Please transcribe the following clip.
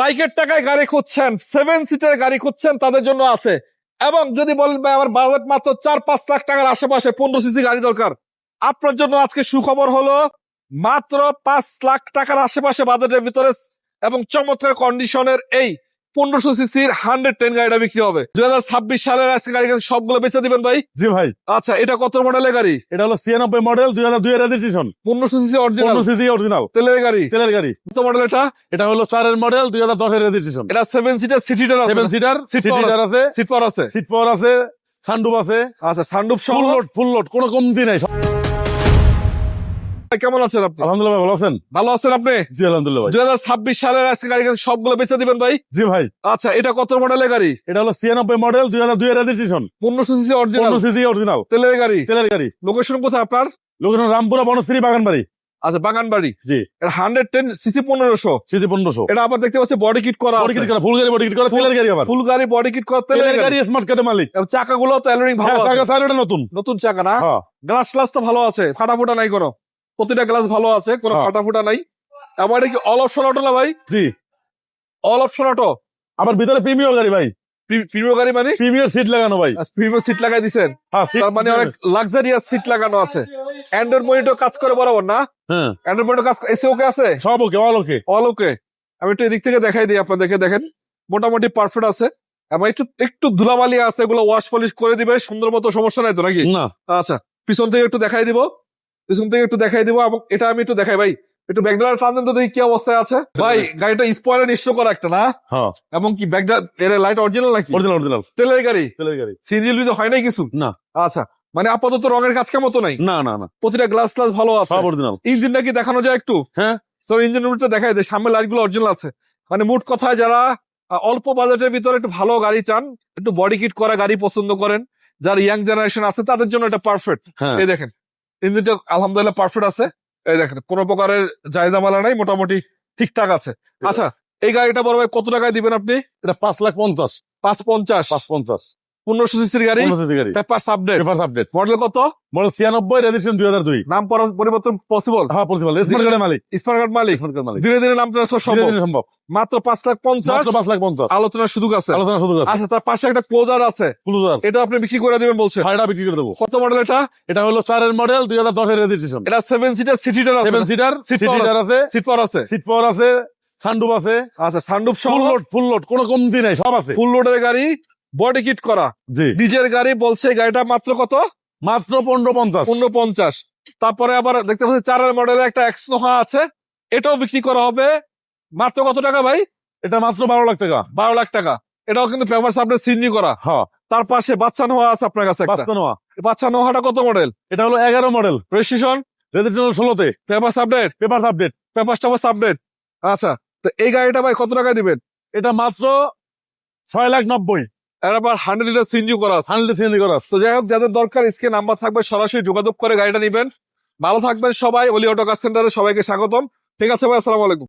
বাইকের টাকায় গাড়ি খুঁজছেন, 7 সিটের গাড়ি খুঁজছেন, তাদের জন্য আছে। এবং যদি বলেন ভাই আমার বাজেট মাত্র 4-5 লাখ টাকার আশেপাশে 15 সিসি গাড়ি দরকার, আপনার জন্য আজকে সুখবর হলো মাত্র 5 লাখ টাকার আশেপাশে বাজেটের ভিতরে এবং চমৎকার কন্ডিশনের এই 1500 সিসির 110 গাড়িটা বিক্রি হবে। 2026 সালের আজকে গাড়ি সবগুলো বেচে দিবেন ভাই? জি ভাই। আচ্ছা, এটা কত মডেলের গাড়ি? এটা হলো 96 মডেল, 2002 এর registration, 1500 CC original, 15 CC original তেলের গাড়ি। তেলের গাড়ি। কত মডেল এটা? এটা হলো 4 এর মডেল, 2010 এর রেজিস্ট্রেশন। এটা 7 সিটার, সিটিটার আছে? 7 সিটার, সিট সিটার আছে, সিট পাওয়ার আছে, সিট পাওয়ার আছে, সানরুফ আছে। আচ্ছা, সানরুফ সহ ফুল লোড, কোনো কমতি নাই। কেমন আছেন আপনি? আলহামদুলিল্লাহ ভাই, ভালো আছেন? ভালো আছেন আপনি? জি আলহামদুলিল্লাহ ভাই। 2026 সালের আজকে গাড়ি সবগুলো বেচে দিবেন ভাই? জি ভাই। আচ্ছা, এটা কত মডেলের গাড়ি? এটা হলো 96 মডেল, 2002 এর registration, 1500 CC original, 15 CC original তেলের গাড়ি। তেলের গাড়ি। লোকেশন কোথায় আপনার? লোকেশন রামপুরা বনশ্রী বাগানবাড়ি। আচ্ছা, বাগানবাড়ি। জি। এটা 110 সিসি 1500 সিসি 1500। এটা আবার দেখতে পাচ্ছি বডি কিট করা বডি কিট আছে। করা, ফুল গাড়ি বডি কিট করা, তেলের গাড়ি আবার। ফুল গাড়ি বডি কিট করা তেলের গাড়ি, স্মার্ট কার্ডের মালিক। এবং চাকাগুলো তো অ্যালুমিনিয়াম ভালো হ্যাঁ, আছে। চাকা নতুন নতুন চাকা না? হ্যাঁ। গ্লাস তো ভালো আছে, ফাটাফুটা নাই কোনো, প্রতিটা গ্লাস ভালো আছে, কোনো হ্যাঁ। ফাটাফুটা নাই। আমার এটা কি অল অপশন অটো না ভাই? জি। All option auto. আবার ভিতরে প্রিমিয়ার গাড়ি ভাই। প্রিমিয়ার গাড়ি মানে? প্রিমিয়ার সিট লাগানো ভাই। প্রিমিয়ার সিট লাগাই দিছেন? হ্যাঁ, তার মানে অনেক লাক্সারিয়াস সিট লাগানো আছে। অ্যান্ড্রয়েড মনিটর কাজ করে বরাবর না? হ্যাঁ, অ্যান্ড্রয়েড মনিটর কাজ, এসি ওকে আছে? সব ওকে, অল ওকে। অল ওকে। আমি একটু এদিক থেকে দেখাই দিই আপনাদেরকে, দেখেন মোটামুটি পারফেক্ট আছে। এবং একটু ধুলাবালি আছে, এগুলো ওয়াশ পলিশ করে দিবে সুন্দর মতো, সমস্যা নাই তো নাকি? না। আচ্ছা, পিছন থেকে একটু দেখাই দিব, এবং এটা আমি একটু দেখাই ভাই, একটু ব্যাকডালার টান দেন তো দেখি কি অবস্থায় আছে। ভাই গাড়িটা স্পয়লার নিশ্চয় করা একটা না? হ্যাঁ। এবং কি ব্যাকডালার এর লাইট অরিজিনাল নাকি? অরিজিনাল অরিজিনাল তেলের গাড়ি? তেলের গাড়ি। সিরিয়াল তো হয় নাই কিছু? না। আচ্ছা, মানে আপাতত রঙের কাজ কেমন তো নাই? না না না, প্রতিটা গ্লাস ভালো আছে, সব অরিজিনাল। ইঞ্জিন নাকি দেখানো যায় একটু? হ্যাঁ। তো ইঞ্জিনটা দেখাই দেয়, সামনে লাইট গুলো অরিজিনাল আছে। মানে মোট কথায় যারা অল্প বাজেটের ভিতরে একটু ভালো গাড়ি চান, একটু বডি কিট করা গাড়ি পছন্দ করেন, যারা ইয়াং জেনারেশন আছে তাদের জন্য এটা পারফেক্ট। হ্যাঁ। এই দেখেন ইঞ্জিনটা আলহামদুলিল্লাহ পারফেক্ট আছে। এই দেখেন কোনো প্রকারের জায়দামালা নাই, মোটামুটি ঠিকঠাক আছে। আচ্ছা, এই গাড়িটা বড় ভাই কত টাকায় দিবেন আপনি? এটা 5,50,000। 550? 550। 1500 সিসির গাড়ি, 15 সিসি গাড়ি। Papers update. Papers update. Model কত? Model 96, registration 2002। নাম পরিবর্তন পসিবল? হ্যাঁ, পসিবল। স্মার্ট কার্ডের মালিক। স্মার্ট কার্ড মালিক। স্মার্ট কার্ড মালিক। ধীরে ধীরে নাম ট্রান্সফার সম্ভব? ধীরে ধীরে সম্ভব। মাত্র 5,50,000। মাত্র 5,50,000। আলোচনার সুযোগ আছে? আলোচনা সুযোগ আছে। আচ্ছা, তার পাশে একটা ক্লোজার আছে, ক্লোজার। এটা আপনি বিক্রি করে দিবেন বলছেন? হ্যাঁ, এটা বিক্রি করে দেবো। কত মডেল এটা? এটা হলো 4 এর মডেল, 2010 এর রেজিস্ট্রেশন। এটা 7 সিটার, সিটিটার আছে? 7 সিটার, সিট সিটার আছে, সিট পাওয়ার আছে, সিট পাওয়ার আছে, সানরুফ আছে। আচ্ছা, সানরুফ সহ ফুল লোড, কোনো কমতি নাই, সব আছে। ফুল লোডের গাড়ি, বডি কিট করা, জি। নিজের গাড়ি বলছে। গাড়িটা মাত্র কত? মাত্র 1550। 1550। তারপরে আবার দেখতে পাচ্ছি 4 মডেলের একটা এক্স নোহা আছে, এটাও বিক্রি করা হবে মাত্র কত টাকা ভাই? এটা মাত্র 12 লাখ টাকা। 12 লাখ টাকা। এটাও কিন্তু পেপারস আপডেট, সিনজি করা। হ্যাঁ। তার পাশে বাচ্চা নোহা আছে আপনার কাছে একটা। বাচ্চা নোহাটা কত মডেল? এটা হলো 11 মডেল, রেজিস্ট্রেশন 16তে। Papers update, papers update. Papers update. আচ্ছা, তো এই গাড়িটা ভাই কত টাকা দিবেন? এটা মাত্র 6,90,000। এর আবার 100 লিটার সিনজি করা আছে। 100 সিএনজি করা। তো যাই হোক, যাদের দরকার স্ক্রিনে নাম্বার থাকবে, সরাসরি যোগাযোগ করে গাড়িটা নিবেন। ভালো থাকবেন সবাই। অলি অটো কার সেন্টারে সবাইকে স্বাগতম। ঠিক আছে ভাই, আসসালামু আলাইকুম।